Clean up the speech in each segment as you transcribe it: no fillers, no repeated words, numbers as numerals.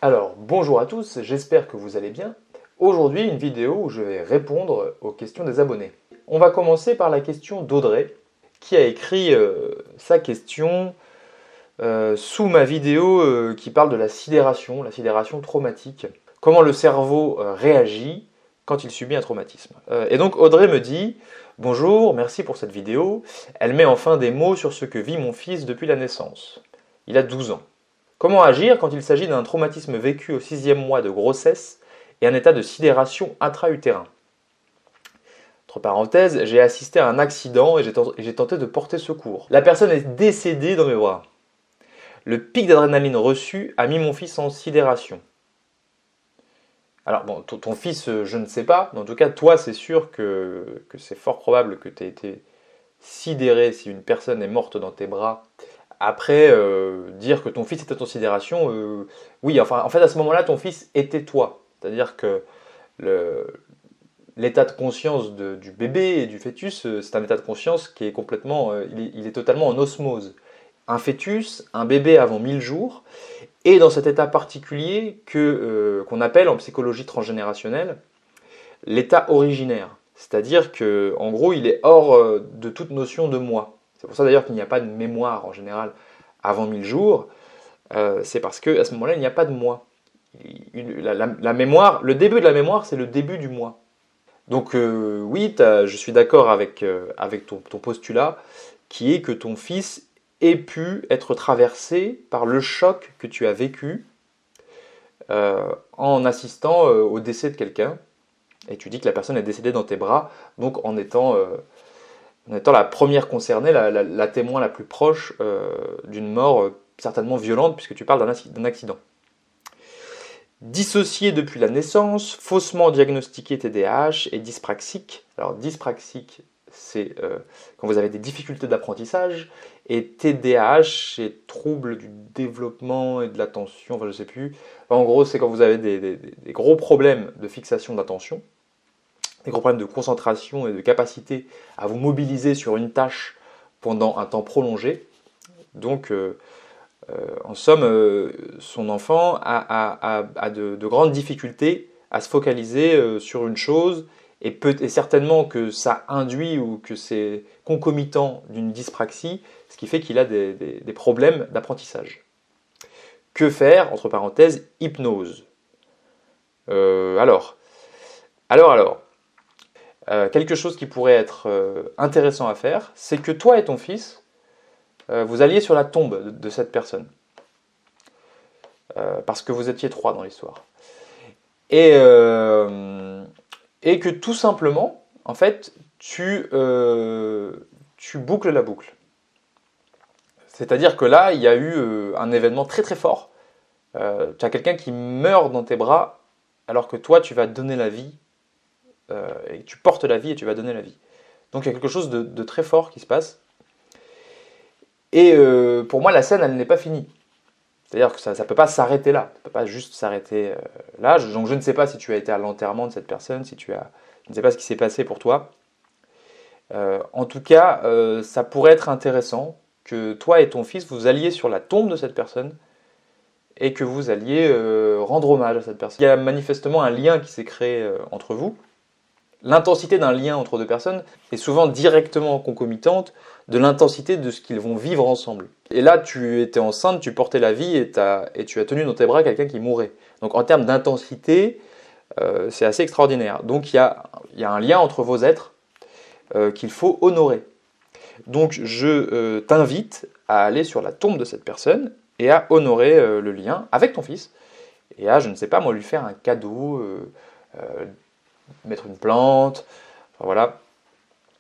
Alors, bonjour à tous, j'espère que vous allez bien. Aujourd'hui, une vidéo où je vais répondre aux questions des abonnés. On va commencer par la question d'Audrey, qui a écrit sa question sous ma vidéo qui parle de la sidération traumatique. Comment le cerveau réagit quand il subit un traumatisme. Et donc Audrey me dit « Bonjour, merci pour cette vidéo. Elle met enfin des mots sur ce que vit mon fils depuis la naissance. Il a 12 ans. Comment agir quand il s'agit d'un traumatisme vécu au 6e mois de grossesse et un état de sidération intra-utérin. Entre parenthèses, j'ai assisté à un accident et j'ai tenté de porter secours. La personne est décédée dans mes bras. Le pic d'adrénaline reçu a mis mon fils en sidération. » Alors bon, ton fils, je ne sais pas, mais en tout cas, toi, c'est sûr que c'est fort probable que tu aies été sidéré si une personne est morte dans tes bras. Après, dire que ton fils était en sidération, oui, enfin, en fait, à ce moment-là, ton fils était toi. C'est-à-dire que l'état de conscience du bébé et du fœtus, c'est un état de conscience qui est complètement, il est totalement en osmose. Un fœtus, un bébé avant 1000 jours, est dans cet état particulier qu'on appelle en psychologie transgénérationnelle l'état originaire. C'est-à-dire qu'en gros, il est hors de toute notion de moi. C'est pour ça d'ailleurs qu'il n'y a pas de mémoire en général avant 1000 jours. C'est parce qu'à ce moment-là, il n'y a pas de moi. La mémoire, le début de la mémoire, c'est le début du moi. Donc oui, je suis d'accord avec ton postulat, qui est que ton fils ait pu être traversé par le choc que tu as vécu en assistant au décès de quelqu'un. Et tu dis que la personne est décédée dans tes bras, donc en étant la première concernée, la témoin la plus proche d'une mort certainement violente, puisque tu parles d'un accident. Dissocié depuis la naissance, faussement diagnostiqué TDAH et dyspraxique. Alors dyspraxique, c'est quand vous avez des difficultés d'apprentissage, et TDAH, c'est trouble du développement et de l'attention, enfin je ne sais plus. Enfin, en gros, c'est quand vous avez des gros problèmes de fixation d'attention, des gros problèmes de concentration et de capacité à vous mobiliser sur une tâche pendant un temps prolongé. Donc, en somme, son enfant a de grandes difficultés à se focaliser sur une chose, et certainement que ça induit ou que c'est concomitant d'une dyspraxie, ce qui fait qu'il a des problèmes d'apprentissage. Que faire, entre parenthèses, hypnose. Alors, quelque chose qui pourrait être intéressant à faire, c'est que toi et ton fils, vous alliez sur la tombe de cette personne. Parce que vous étiez trois dans l'histoire. Et que tout simplement, en fait, tu boucles la boucle. C'est-à-dire que là, il y a eu un événement très très fort. Tu as quelqu'un qui meurt dans tes bras, alors que toi, tu vas donner la vie, et tu portes la vie et tu vas donner la vie. Donc il y a quelque chose de très fort qui se passe. Et pour moi, la scène, elle n'est pas finie. C'est-à-dire que ça ne peut pas s'arrêter là. Ça ne peut pas juste s'arrêter là. Donc je ne sais pas si tu as été à l'enterrement de cette personne, je ne sais pas ce qui s'est passé pour toi. En tout cas, ça pourrait être intéressant que toi et ton fils, vous alliez sur la tombe de cette personne et que vous alliez rendre hommage à cette personne. Il y a manifestement un lien qui s'est créé entre vous. L'intensité d'un lien entre deux personnes est souvent directement concomitante de l'intensité de ce qu'ils vont vivre ensemble. Et là, tu étais enceinte, tu portais la vie et tu as tenu dans tes bras quelqu'un qui mourait. Donc en termes d'intensité, c'est assez extraordinaire. Donc il y a un lien entre vos êtres qu'il faut honorer. Donc je t'invite à aller sur la tombe de cette personne et à honorer le lien avec ton fils. Et à, je ne sais pas, moi, lui faire un cadeau, mettre une plante, enfin, voilà.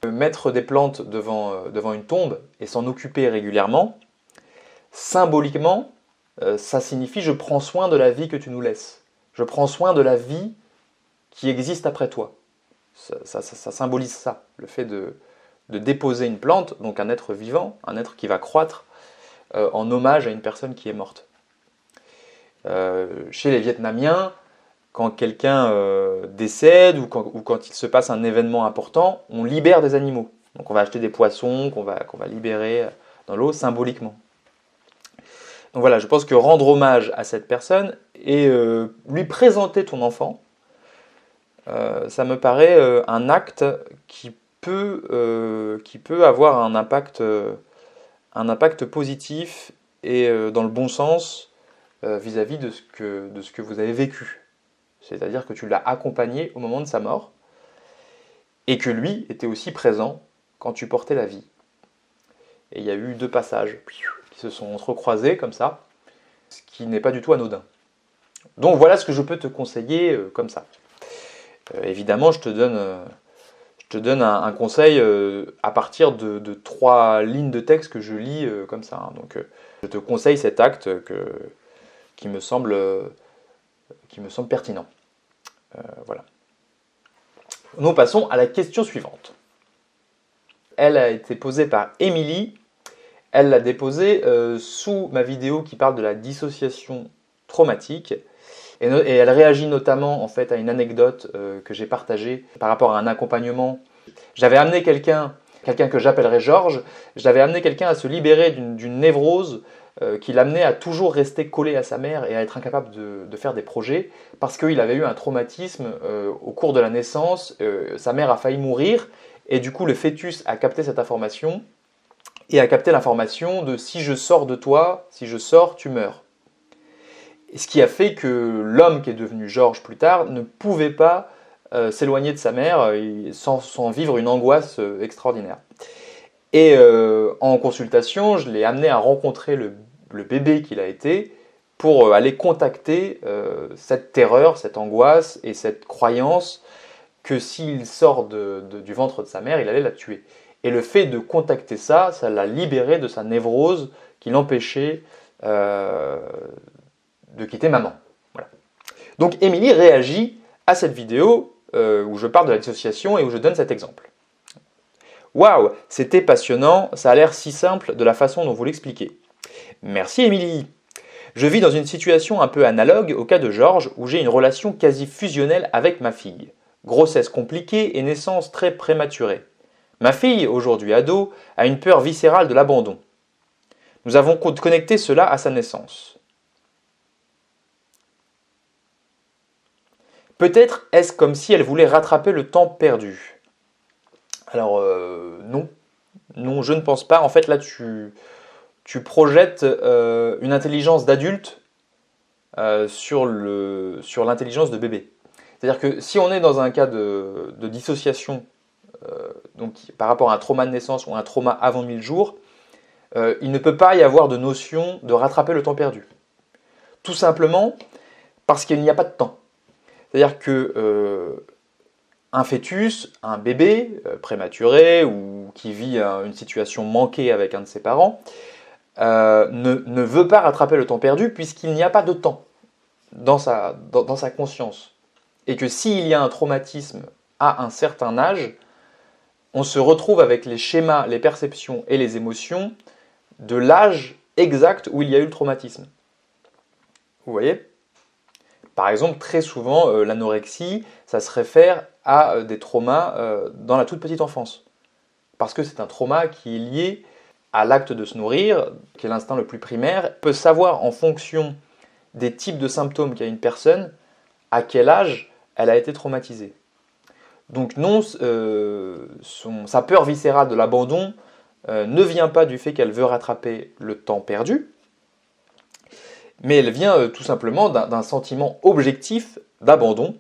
Mettre des plantes devant une tombe et s'en occuper régulièrement, symboliquement, ça signifie je prends soin de la vie que tu nous laisses. Je prends soin de la vie qui existe après toi. Ça symbolise ça, le fait de déposer une plante, donc un être vivant, un être qui va croître en hommage à une personne qui est morte. Chez les Vietnamiens, quand quelqu'un décède ou quand il se passe un événement important, on libère des animaux. Donc on va acheter des poissons qu'on va libérer dans l'eau symboliquement. Donc voilà, je pense que rendre hommage à cette personne et lui présenter ton enfant, ça me paraît un acte qui peut avoir un impact positif et dans le bon sens vis-à-vis de ce que vous avez vécu. C'est-à-dire que tu l'as accompagné au moment de sa mort et que lui était aussi présent quand tu portais la vie. Et il y a eu 2 passages qui se sont entrecroisés comme ça, ce qui n'est pas du tout anodin. Donc voilà ce que je peux te conseiller comme ça. Évidemment, je te donne un conseil à partir de 3 lignes de texte que je lis comme ça. Donc je te conseille cet acte qui me semble pertinent. Voilà. Nous passons à la question suivante. Elle a été posée par Émilie. Elle l'a déposée sous ma vidéo qui parle de la dissociation traumatique. Et elle réagit notamment en fait à une anecdote que j'ai partagée par rapport à un accompagnement. J'avais amené quelqu'un que j'appellerais Georges, j'avais amené quelqu'un à se libérer d'une névrose qui l'amenait à toujours rester collé à sa mère et à être incapable de faire des projets parce qu'il avait eu un traumatisme au cours de la naissance, sa mère a failli mourir et du coup le fœtus a capté cette information et a capté l'information de si je sors de toi, si je sors, tu meurs. Et ce qui a fait que l'homme qui est devenu Georges plus tard ne pouvait pas s'éloigner de sa mère sans vivre une angoisse extraordinaire. Et en consultation, je l'ai amené à rencontrer le bébé qu'il a été pour aller contacter cette terreur, cette angoisse et cette croyance que s'il sort du ventre de sa mère, il allait la tuer. Et le fait de contacter ça l'a libéré de sa névrose qui l'empêchait de quitter maman. Voilà. Donc Émilie réagit à cette vidéo où je parle de la dissociation et où je donne cet exemple. Waouh, c'était passionnant, ça a l'air si simple de la façon dont vous l'expliquez. Merci Émilie. Je vis dans une situation un peu analogue au cas de Georges où j'ai une relation quasi fusionnelle avec ma fille. Grossesse compliquée et naissance très prématurée. Ma fille, aujourd'hui ado, a une peur viscérale de l'abandon. Nous avons connecté cela à sa naissance. Peut-être est-ce comme si elle voulait rattraper le temps perdu. Alors non, je ne pense pas. En fait là tu projettes une intelligence d'adulte sur l'intelligence de bébé. C'est-à-dire que si on est dans un cas de dissociation, donc par rapport à un trauma de naissance ou un trauma avant 1000 jours, il ne peut pas y avoir de notion de rattraper le temps perdu. Tout simplement parce qu'il n'y a pas de temps. C'est-à-dire que un fœtus, un bébé prématuré ou qui vit une situation manquée avec un de ses parents, ne veut pas rattraper le temps perdu puisqu'il n'y a pas de temps dans sa conscience. Et que s'il y a un traumatisme à un certain âge, on se retrouve avec les schémas, les perceptions et les émotions de l'âge exact où il y a eu le traumatisme. Vous voyez ? Par exemple, très souvent, l'anorexie, ça se réfère à des traumas dans la toute petite enfance. Parce que c'est un trauma qui est lié à l'acte de se nourrir, qui est l'instinct le plus primaire, peut savoir en fonction des types de symptômes qu'a une personne, à quel âge elle a été traumatisée. Donc non, sa peur viscérale de l'abandon ne vient pas du fait qu'elle veut rattraper le temps perdu, mais elle vient tout simplement d'un sentiment objectif d'abandon,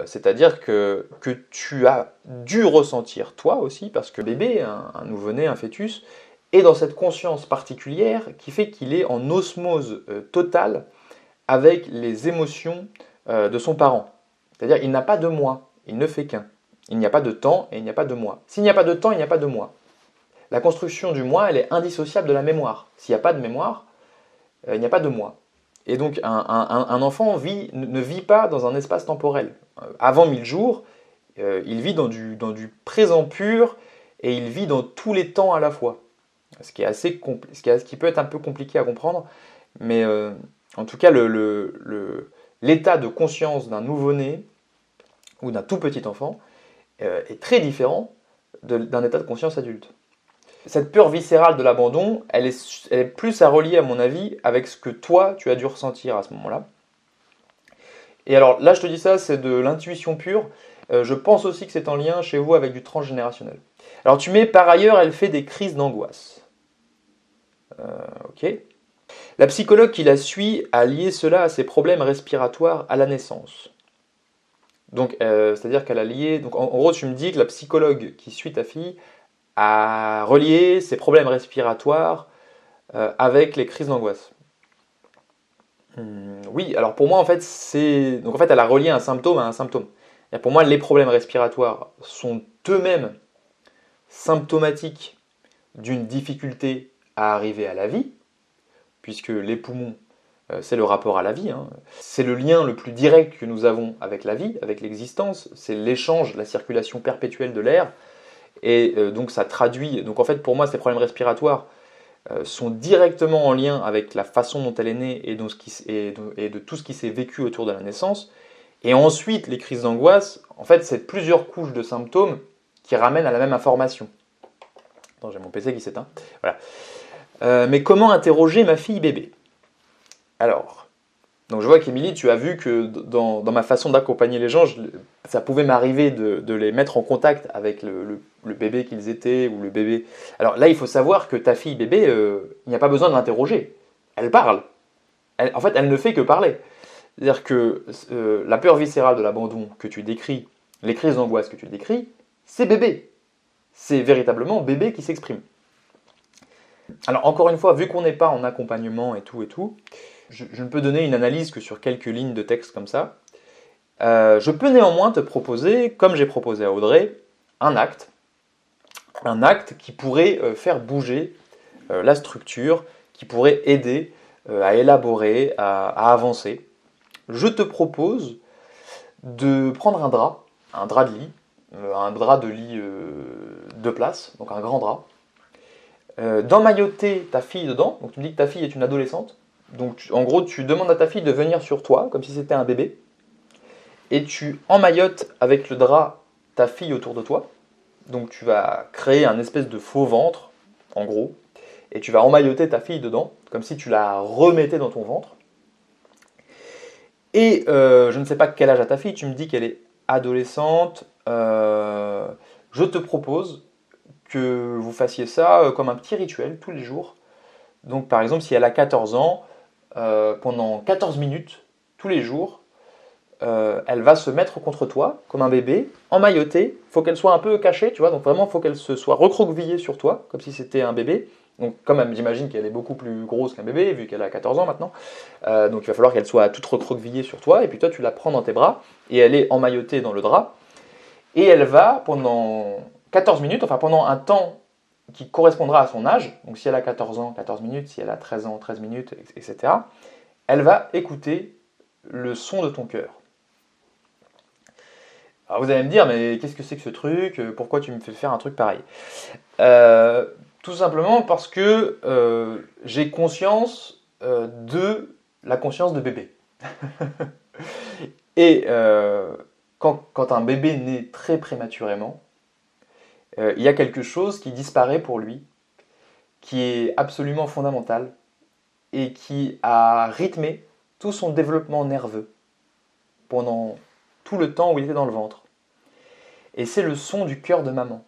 c'est-à-dire que tu as dû ressentir toi aussi, parce que bébé, un nouveau-né, un fœtus, est dans cette conscience particulière qui fait qu'il est en osmose totale avec les émotions de son parent. C'est-à-dire il n'a pas de moi, il ne fait qu'un. Il n'y a pas de temps et il n'y a pas de moi. S'il n'y a pas de temps, il n'y a pas de moi. La construction du moi, elle est indissociable de la mémoire. S'il n'y a pas de mémoire, il n'y a pas de moi. Et donc un enfant ne vit pas dans un espace temporel. Avant 1000 jours, il vit dans du présent pur et il vit dans tous les temps à la fois. Ce qui peut être un peu compliqué à comprendre, mais en tout cas l'état de conscience d'un nouveau-né ou d'un tout petit enfant est très différent d'un état de conscience adulte. cette peur viscérale de l'abandon, elle est plus à relier, à mon avis, avec ce que toi, tu as dû ressentir à ce moment-là. Et alors là, je te dis ça, c'est de l'intuition pure. Je pense aussi que c'est en lien chez vous avec du transgénérationnel. Alors tu mets, par ailleurs, elle fait des crises d'angoisse. Ok. La psychologue qui la suit a lié cela à ses problèmes respiratoires à la naissance. Donc, c'est-à-dire qu'elle a lié... Donc, en gros, tu me dis que la psychologue qui suit ta fille a relié ses problèmes respiratoires avec les crises d'angoisse. Oui, alors pour moi, en fait, c'est... Donc, en fait, elle a relié un symptôme à un symptôme. Et pour moi, les problèmes respiratoires sont eux-mêmes symptomatiques d'une difficulté à arriver à la vie, puisque les poumons, c'est le rapport à la vie. Hein. C'est le lien le plus direct que nous avons avec la vie, avec l'existence. C'est l'échange, la circulation perpétuelle de l'air. Et donc ça traduit... Donc en fait, pour moi, ces problèmes respiratoires sont directement en lien avec la façon dont elle est née et de tout ce qui s'est vécu autour de la naissance. Et ensuite, les crises d'angoisse, en fait, c'est plusieurs couches de symptômes qui ramènent à la même information. Attends, j'ai mon PC qui s'éteint. Voilà. Mais comment interroger ma fille bébé? Alors, donc je vois qu'Émilie, tu as vu que dans ma façon d'accompagner les gens, ça pouvait m'arriver de les mettre en contact avec le bébé qu'ils étaient ou le bébé. Alors là, il faut savoir que ta fille bébé, il n'y a pas besoin de l'interroger. Elle parle. En fait, elle ne fait que parler. C'est-à-dire que la peur viscérale de l'abandon que tu décris, les crises d'angoisse que tu décris, c'est bébé. C'est véritablement bébé qui s'exprime. Alors encore une fois, vu qu'on n'est pas en accompagnement et tout, je ne peux donner une analyse que sur quelques lignes de texte comme ça. Je peux néanmoins te proposer, comme j'ai proposé à Audrey, un acte qui pourrait faire bouger la structure, qui pourrait aider à élaborer, à avancer. Je te propose de prendre un drap de lit de place, donc un grand drap, d'emmailloter ta fille dedans. Donc tu me dis que ta fille est une adolescente. Donc en gros, tu demandes à ta fille de venir sur toi, comme si c'était un bébé, et tu emmaillotes avec le drap ta fille autour de toi. Donc tu vas créer un espèce de faux ventre, en gros, et tu vas emmailloter ta fille dedans, comme si tu la remettais dans ton ventre. Et je ne sais pas quel âge a ta fille, tu me dis qu'elle est adolescente. Je te propose que vous fassiez ça comme un petit rituel tous les jours. Donc par exemple, si elle a 14 ans, pendant 14 minutes, tous les jours, elle va se mettre contre toi, comme un bébé, emmaillotée. Il faut qu'elle soit un peu cachée, tu vois, donc vraiment, il faut qu'elle se soit recroquevillée sur toi, comme si c'était un bébé. Donc comme j'imagine qu'elle est beaucoup plus grosse qu'un bébé, vu qu'elle a 14 ans maintenant, donc il va falloir qu'elle soit toute recroquevillée sur toi, et puis toi, tu la prends dans tes bras, et elle est emmaillotée dans le drap, et elle va, pendant 14 minutes, enfin pendant un temps qui correspondra à son âge, donc si elle a 14 ans, 14 minutes, si elle a 13 ans, 13 minutes, etc., elle va écouter le son de ton cœur. Alors vous allez me dire, mais qu'est-ce que c'est que ce truc? Pourquoi tu me fais faire un truc pareil? Tout simplement parce que j'ai conscience de la conscience de bébé. Et quand un bébé naît très prématurément, il y a quelque chose qui disparaît pour lui, qui est absolument fondamental et qui a rythmé tout son développement nerveux pendant tout le temps où il était dans le ventre. Et c'est le son du cœur de maman.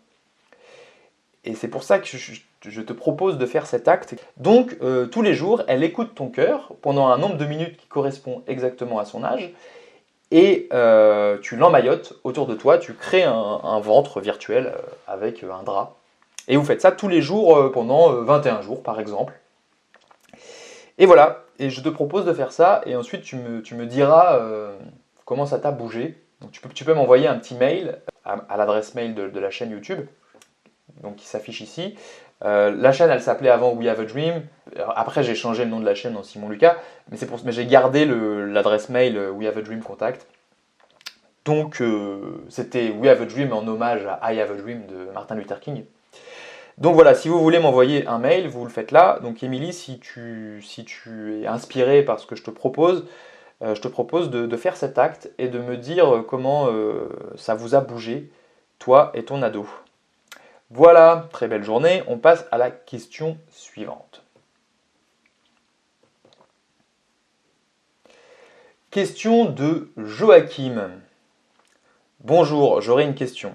Et c'est pour ça que je te propose de faire cet acte. Donc, tous les jours, elle écoute ton cœur pendant un nombre de minutes qui correspond exactement à son âge. Et tu l'emmaillotes autour de toi, tu crées un ventre virtuel avec un drap. Et vous faites ça tous les jours pendant 21 jours, par exemple. Et voilà, et je te propose de faire ça, et ensuite tu me diras comment ça t'a bougé. Donc tu peux m'envoyer un petit mail à l'adresse mail de la chaîne YouTube, donc qui s'affiche ici. La chaîne, elle s'appelait avant We Have a Dream. Après, j'ai changé le nom de la chaîne en Simon Lucas, mais j'ai gardé l'adresse mail We Have a Dream Contact. Donc, c'était We Have a Dream en hommage à I Have a Dream de Martin Luther King. Donc voilà, si vous voulez m'envoyer un mail, vous le faites là. Donc Émilie, si tu es inspirée par ce que je te propose de faire cet acte et de me dire comment ça vous a bougé, toi et ton ado. Voilà, très belle journée. On passe à la question suivante. Question de Joachim. Bonjour, j'aurais une question.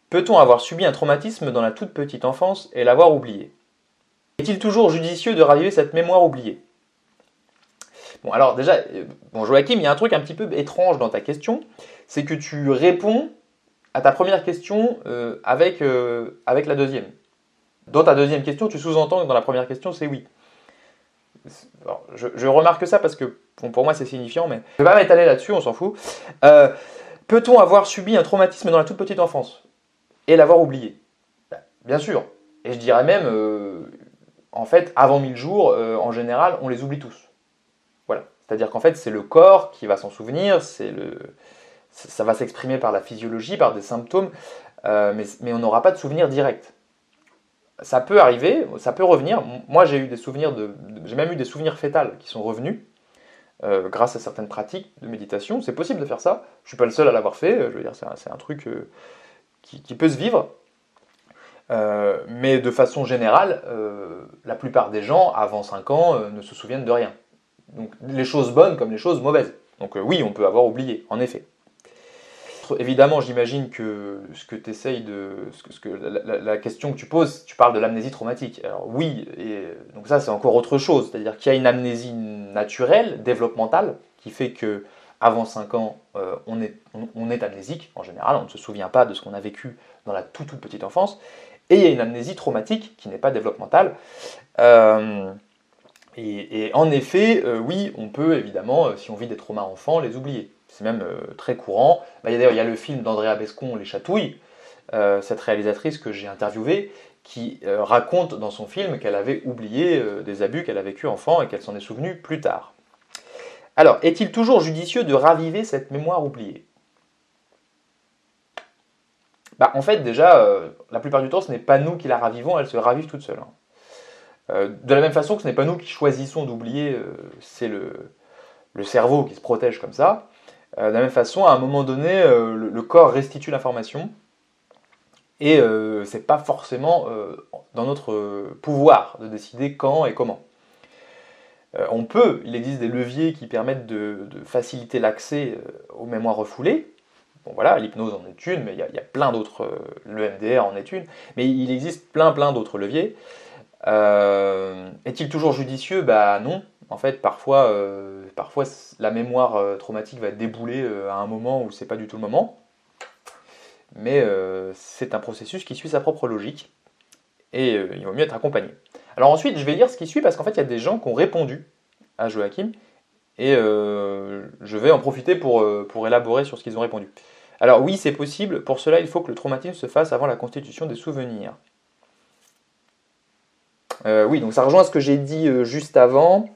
Peut-on avoir subi un traumatisme dans la toute petite enfance et l'avoir oublié? Est-il toujours judicieux de raviver cette mémoire oubliée? Bon, alors déjà, bon Joachim, il y a un truc un petit peu étrange dans ta question, c'est que tu réponds à ta première question avec la deuxième. Dans ta deuxième question, tu sous-entends que dans la première question, c'est oui. Alors, je remarque ça parce que bon, pour moi c'est signifiant, mais je ne vais pas m'étaler là-dessus, on s'en fout. Peut-on avoir subi un traumatisme dans la toute petite enfance et l'avoir oublié? Bien sûr. Et je dirais même, en fait, avant 1000 jours, en général, on les oublie tous. Voilà. C'est-à-dire qu'en fait, c'est le corps qui va s'en souvenir, ça va s'exprimer par la physiologie, par des symptômes, mais on n'aura pas de souvenir direct. Ça peut arriver, ça peut revenir. Moi, j'ai même eu des souvenirs fétals qui sont revenus grâce à certaines pratiques de méditation. C'est possible de faire ça. Je ne suis pas le seul à l'avoir fait. Je veux dire, c'est un truc qui peut se vivre. Mais de façon générale, la plupart des gens, avant 5 ans, ne se souviennent de rien. Donc les choses bonnes comme les choses mauvaises. Donc oui, on peut avoir oublié, en effet. Évidemment, j'imagine que ce que tu essayes la question que tu poses, tu parles de l'amnésie traumatique. Alors oui, et donc ça c'est encore autre chose, c'est-à-dire qu'il y a une amnésie naturelle, développementale, qui fait que avant 5 ans, on est amnésique en général, on ne se souvient pas de ce qu'on a vécu dans la toute petite enfance, et il y a une amnésie traumatique qui n'est pas développementale. Et en effet, oui, on peut évidemment, si on vit des traumas enfants, les oublier. C'est même très courant. D'ailleurs, il y a le film d'Andrea Bescon, Les Chatouilles, cette réalisatrice que j'ai interviewée, qui raconte dans son film qu'elle avait oublié des abus qu'elle a vécu enfant et qu'elle s'en est souvenue plus tard. Alors, est-il toujours judicieux de raviver cette mémoire oubliée? En fait, déjà, la plupart du temps, ce n'est pas nous qui la ravivons, elle se ravive toute seule. De la même façon que ce n'est pas nous qui choisissons d'oublier, c'est le cerveau qui se protège comme ça. De la même façon, à un moment donné, le corps restitue l'information et c'est pas forcément dans notre pouvoir de décider quand et comment. Il existe des leviers qui permettent de faciliter l'accès aux mémoires refoulées. Bon voilà, l'hypnose en est une, mais il y a plein d'autres, le MDR en est une, mais il existe plein d'autres leviers. Est-il toujours judicieux? Non. En fait, parfois la mémoire traumatique va débouler à un moment où c'est pas du tout le moment. Mais c'est un processus qui suit sa propre logique. Et il vaut mieux être accompagné. Alors ensuite, je vais lire ce qui suit parce qu'en fait, il y a des gens qui ont répondu à Joachim. Et je vais en profiter pour élaborer sur ce qu'ils ont répondu. Alors oui, c'est possible. Pour cela, il faut que le traumatisme se fasse avant la constitution des souvenirs. Oui, donc ça rejoint ce que j'ai dit juste avant,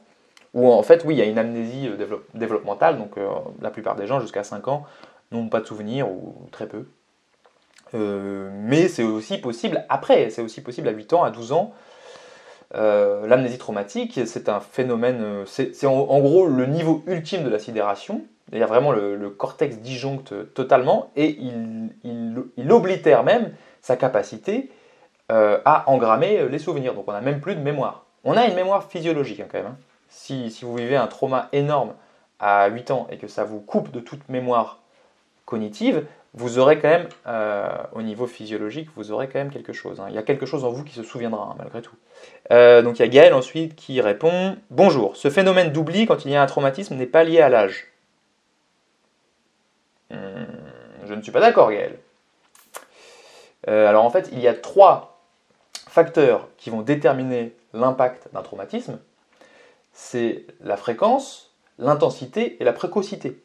où en fait, oui, il y a une amnésie développementale, donc la plupart des gens, jusqu'à 5 ans, n'ont pas de souvenirs, ou très peu. Mais c'est aussi possible après, c'est aussi possible à 8 ans, à 12 ans. L'amnésie traumatique, c'est un phénomène, c'est en gros le niveau ultime de la sidération, il y a vraiment le cortex disjoncte totalement, et il oblitère même sa capacité à engrammer les souvenirs. Donc on n'a même plus de mémoire. On a une mémoire physiologique quand même. Hein. Si vous vivez un trauma énorme à 8 ans et que ça vous coupe de toute mémoire cognitive, vous aurez quand même, au niveau physiologique, vous aurez quand même quelque chose. Hein. Il y a quelque chose en vous qui se souviendra, malgré tout. Donc il y a Gaël ensuite qui répond « Bonjour, ce phénomène d'oubli quand il y a un traumatisme n'est pas lié à l'âge. » Je ne suis pas d'accord, Gaël. Alors en fait, il y a 3 facteurs qui vont déterminer l'impact d'un traumatisme, c'est la fréquence, l'intensité et la précocité.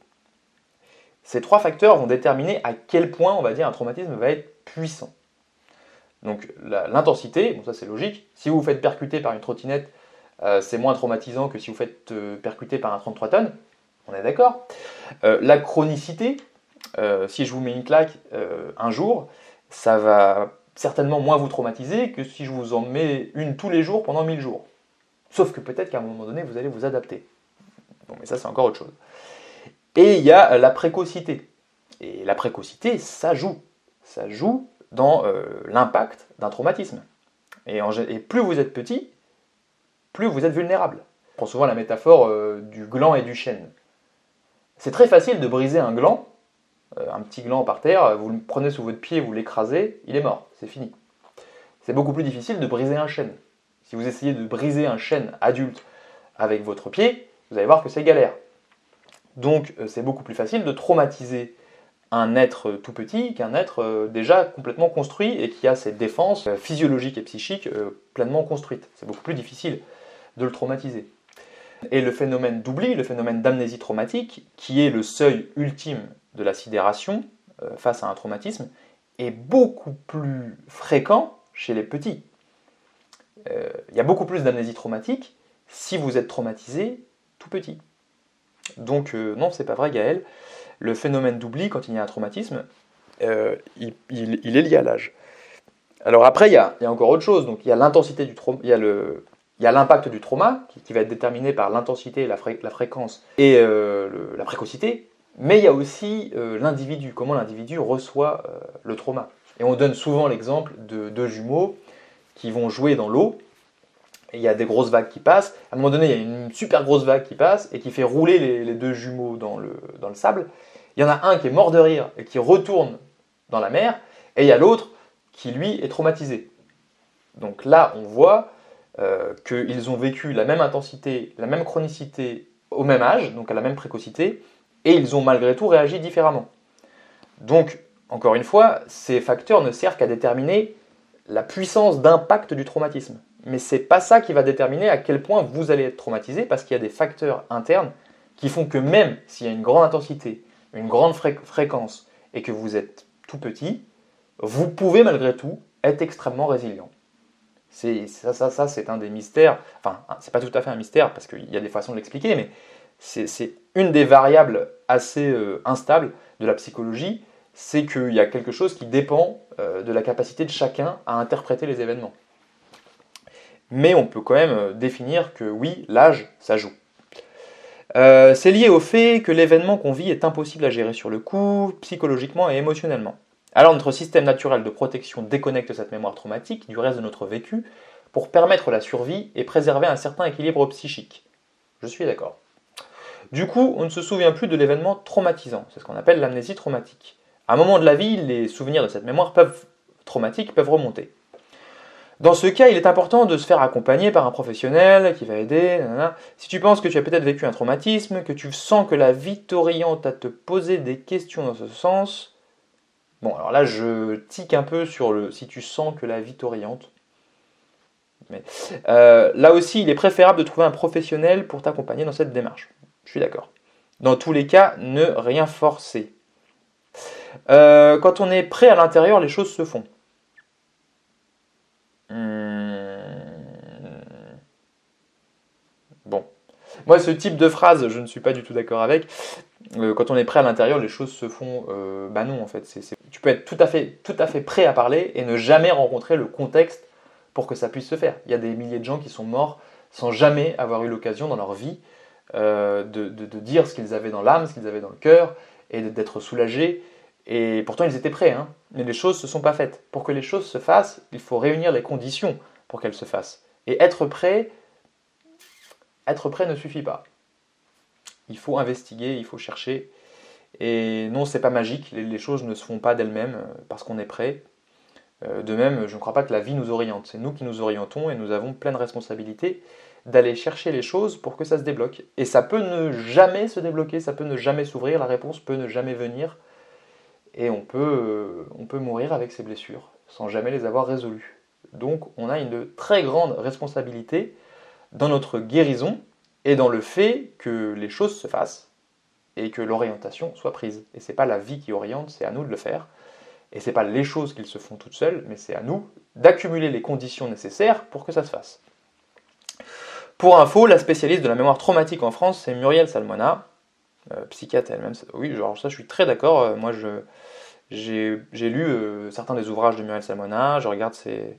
Ces 3 facteurs vont déterminer à quel point, on va dire, un traumatisme va être puissant. Donc l'intensité, bon ça c'est logique, si vous vous faites percuter par une trottinette, c'est moins traumatisant que si vous faites percuter par un 33 tonnes, on est d'accord. La chronicité, si je vous mets une claque un jour, ça va certainement moins vous traumatiser que si je vous en mets une tous les jours pendant 1000 jours. Sauf que peut-être qu'à un moment donné, vous allez vous adapter. Bon, mais ça, c'est encore autre chose. Et il y a la précocité. Et la précocité, ça joue. Ça joue dans l'impact d'un traumatisme. Et plus vous êtes petit, plus vous êtes vulnérable. On prend souvent la métaphore du gland et du chêne. C'est très facile de briser un gland, un petit gland par terre, vous le prenez sous votre pied, vous l'écrasez, il est mort, c'est fini. C'est beaucoup plus difficile de briser un chêne. Si vous essayez de briser un chêne adulte avec votre pied, vous allez voir que c'est galère. Donc c'est beaucoup plus facile de traumatiser un être tout petit qu'un être déjà complètement construit et qui a ses défenses physiologiques et psychiques pleinement construites. C'est beaucoup plus difficile de le traumatiser. Et le phénomène d'oubli, le phénomène d'amnésie traumatique, qui est le seuil ultime de la sidération face à un traumatisme, est beaucoup plus fréquent chez les petits. Il y a beaucoup plus d'amnésie traumatique si vous êtes traumatisé tout petit. Donc non, c'est pas vrai Gaël. Le phénomène d'oubli, quand il y a un traumatisme, il est lié à l'âge. Alors après, il y a encore autre chose. Donc il y a l'intensité du trauma, il y a l'impact du trauma, qui va être déterminé par l'intensité, la fréquence et la précocité. Mais il y a aussi l'individu, comment l'individu reçoit le trauma. Et on donne souvent l'exemple de deux jumeaux qui vont jouer dans l'eau. Et il y a des grosses vagues qui passent. À un moment donné, il y a une super grosse vague qui passe et qui fait rouler les deux jumeaux dans le sable. Il y en a un qui est mort de rire et qui retourne dans la mer, et il y a l'autre qui, lui, est traumatisé. Donc là, on voit qu'ils ont vécu la même intensité, la même chronicité au même âge, donc à la même précocité, et ils ont malgré tout réagi différemment. Donc, encore une fois, ces facteurs ne servent qu'à déterminer la puissance d'impact du traumatisme. Mais c'est pas ça qui va déterminer à quel point vous allez être traumatisé, parce qu'il y a des facteurs internes qui font que même s'il y a une grande intensité, une grande fréquence, et que vous êtes tout petit, vous pouvez malgré tout être extrêmement résilient. Ça c'est un des mystères, enfin, c'est pas tout à fait un mystère, parce qu'il y a des façons de l'expliquer, mais c'est une des variables assez instables de la psychologie, c'est qu'il y a quelque chose qui dépend de la capacité de chacun à interpréter les événements. Mais on peut quand même définir que oui, l'âge, ça joue. C'est lié au fait que l'événement qu'on vit est impossible à gérer sur le coup, psychologiquement et émotionnellement. Alors notre système naturel de protection déconnecte cette mémoire traumatique du reste de notre vécu pour permettre la survie et préserver un certain équilibre psychique. Je suis d'accord. Du coup, on ne se souvient plus de l'événement traumatisant, c'est ce qu'on appelle l'amnésie traumatique. À un moment de la vie, les souvenirs de cette mémoire traumatique peuvent remonter. Dans ce cas, il est important de se faire accompagner par un professionnel qui va aider. Nanana. Si tu penses que tu as peut-être vécu un traumatisme, que tu sens que la vie t'oriente à te poser des questions dans ce sens... Bon, alors là, je tique un peu sur le « si tu sens que la vie t'oriente ». Mais là aussi, il est préférable de trouver un professionnel pour t'accompagner dans cette démarche. Je suis d'accord. Dans tous les cas, ne rien forcer. Quand on est prêt à l'intérieur, les choses se font. Bon. Moi, ce type de phrase, je ne suis pas du tout d'accord avec. Quand on est prêt à l'intérieur, les choses se font. Bah non, en fait. Tu peux être tout à fait prêt à parler et ne jamais rencontrer le contexte pour que ça puisse se faire. Il y a des milliers de gens qui sont morts sans jamais avoir eu l'occasion dans leur vie de dire ce qu'ils avaient dans l'âme, ce qu'ils avaient dans le cœur, et d'être soulagés. Et pourtant, ils étaient prêts, hein. Mais les choses ne se sont pas faites. Pour que les choses se fassent, il faut réunir les conditions pour qu'elles se fassent. Et être prêt ne suffit pas. Il faut investiguer, il faut chercher. Et non, c'est pas magique, les choses ne se font pas d'elles-mêmes parce qu'on est prêt. De même, je ne crois pas que la vie nous oriente. C'est nous qui nous orientons et nous avons pleine responsabilité d'aller chercher les choses pour que ça se débloque. Et ça peut ne jamais se débloquer, ça peut ne jamais s'ouvrir, la réponse peut ne jamais venir. Et on peut mourir avec ses blessures sans jamais les avoir résolues. Donc on a une très grande responsabilité dans notre guérison et dans le fait que les choses se fassent et que l'orientation soit prise. Et c'est pas la vie qui oriente, c'est à nous de le faire. Et c'est pas les choses qui se font toutes seules, mais c'est à nous d'accumuler les conditions nécessaires pour que ça se fasse. Pour info, la spécialiste de la mémoire traumatique en France, c'est Muriel Salmona, psychiatre elle-même. Oui, genre ça je suis très d'accord. Moi j'ai lu certains des ouvrages de Muriel Salmona, je regarde ses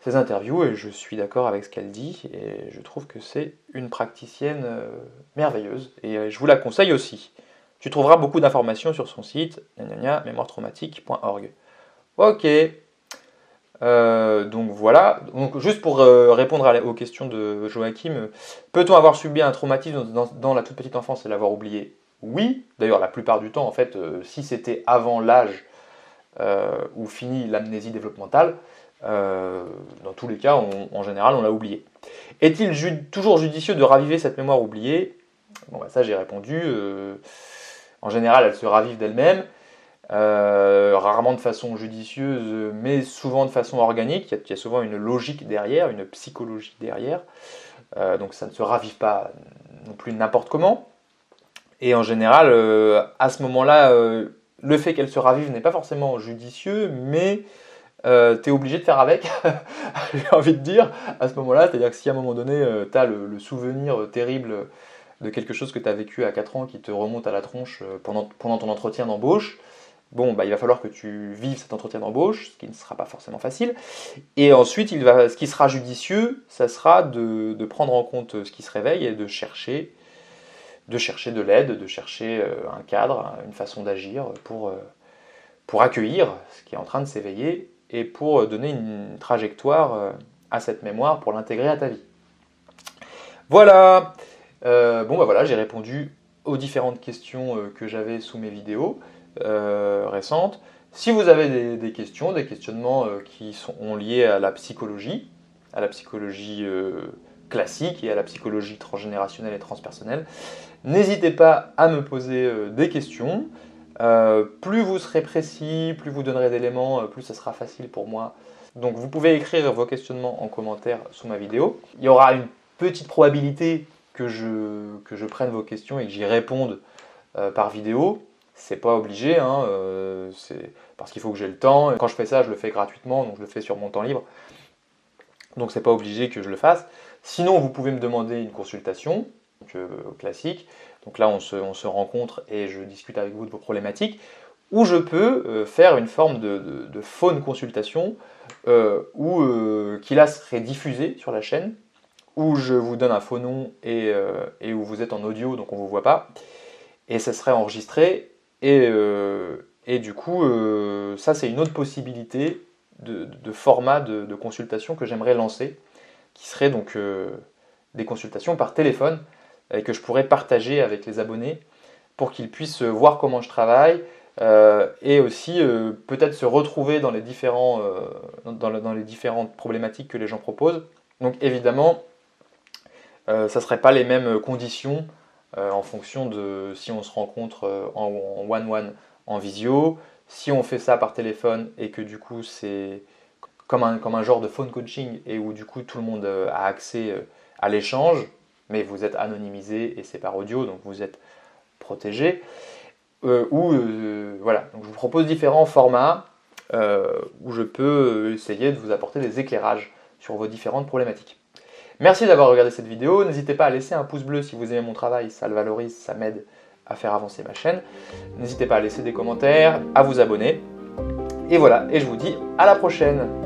interviews et je suis d'accord avec ce qu'elle dit et je trouve que c'est une praticienne merveilleuse et je vous la conseille aussi. Tu trouveras beaucoup d'informations sur son site mémoiretraumatique.org. Ok. Donc voilà. Donc juste pour répondre aux questions de Joachim, peut-on avoir subi un traumatisme dans la toute petite enfance et l'avoir oublié? Oui. D'ailleurs, la plupart du temps, en fait, si c'était avant l'âge où finit l'amnésie développementale, dans tous les cas, en général, on l'a oublié. Est-il toujours judicieux de raviver cette mémoire oubliée? Bon, bah, ça, j'ai répondu. En général, elle se ravive d'elle-même. Rarement de façon judicieuse, mais souvent de façon organique. Il y a souvent une logique derrière, une psychologie derrière. Donc ça ne se ravive pas non plus n'importe comment. Et en général, à ce moment-là, le fait qu'elle se ravive n'est pas forcément judicieux, mais tu es obligé de faire avec, j'ai envie de dire, à ce moment-là. C'est-à-dire que si à un moment donné, tu as le souvenir terrible de quelque chose que tu as vécu à 4 ans qui te remonte à la tronche pendant ton entretien d'embauche, bon, bah, il va falloir que tu vives cet entretien d'embauche, ce qui ne sera pas forcément facile. Et ensuite, ce qui sera judicieux, ça sera de prendre en compte ce qui se réveille et de chercher de l'aide, de chercher un cadre, une façon d'agir pour accueillir ce qui est en train de s'éveiller et pour donner une trajectoire à cette mémoire pour l'intégrer à ta vie. Voilà. Bon, bah voilà, j'ai répondu aux différentes questions que j'avais sous mes vidéos récentes. Si vous avez des questions, des questionnements qui sont liés à la psychologie classique et à la psychologie transgénérationnelle et transpersonnelle, n'hésitez pas à me poser des questions. Plus vous serez précis, plus vous donnerez d'éléments, plus ça sera facile pour moi. Donc vous pouvez écrire vos questionnements en commentaire sous ma vidéo. Il y aura une petite probabilité que je prenne vos questions et que j'y réponde par vidéo. C'est pas obligé, hein, c'est parce qu'il faut que j'ai le temps. Et quand je fais ça, je le fais gratuitement, donc je le fais sur mon temps libre. Donc c'est pas obligé que je le fasse. Sinon, vous pouvez me demander une consultation, classique. Donc là, on se rencontre et je discute avec vous de vos problématiques. Ou je peux faire une forme de phone consultation qui là serait diffusée sur la chaîne, où je vous donne un faux nom et où vous êtes en audio, donc on ne vous voit pas. Et ça serait enregistré. Et du coup, ça c'est une autre possibilité de format de consultation que j'aimerais lancer, qui serait donc des consultations par téléphone et que je pourrais partager avec les abonnés pour qu'ils puissent voir comment je travaille et aussi peut-être se retrouver dans les différentes problématiques que les gens proposent. Donc évidemment, ça ne serait pas les mêmes conditions en fonction de si on se rencontre en one-one en visio, si on fait ça par téléphone et que du coup c'est comme un genre de phone coaching et où du coup tout le monde a accès à l'échange, mais vous êtes anonymisé et c'est par audio, donc vous êtes protégé. Voilà, donc je vous propose différents formats où je peux essayer de vous apporter des éclairages sur vos différentes problématiques. Merci d'avoir regardé cette vidéo, n'hésitez pas à laisser un pouce bleu si vous aimez mon travail, ça le valorise, ça m'aide à faire avancer ma chaîne. N'hésitez pas à laisser des commentaires, à vous abonner. Et voilà, et je vous dis à la prochaine.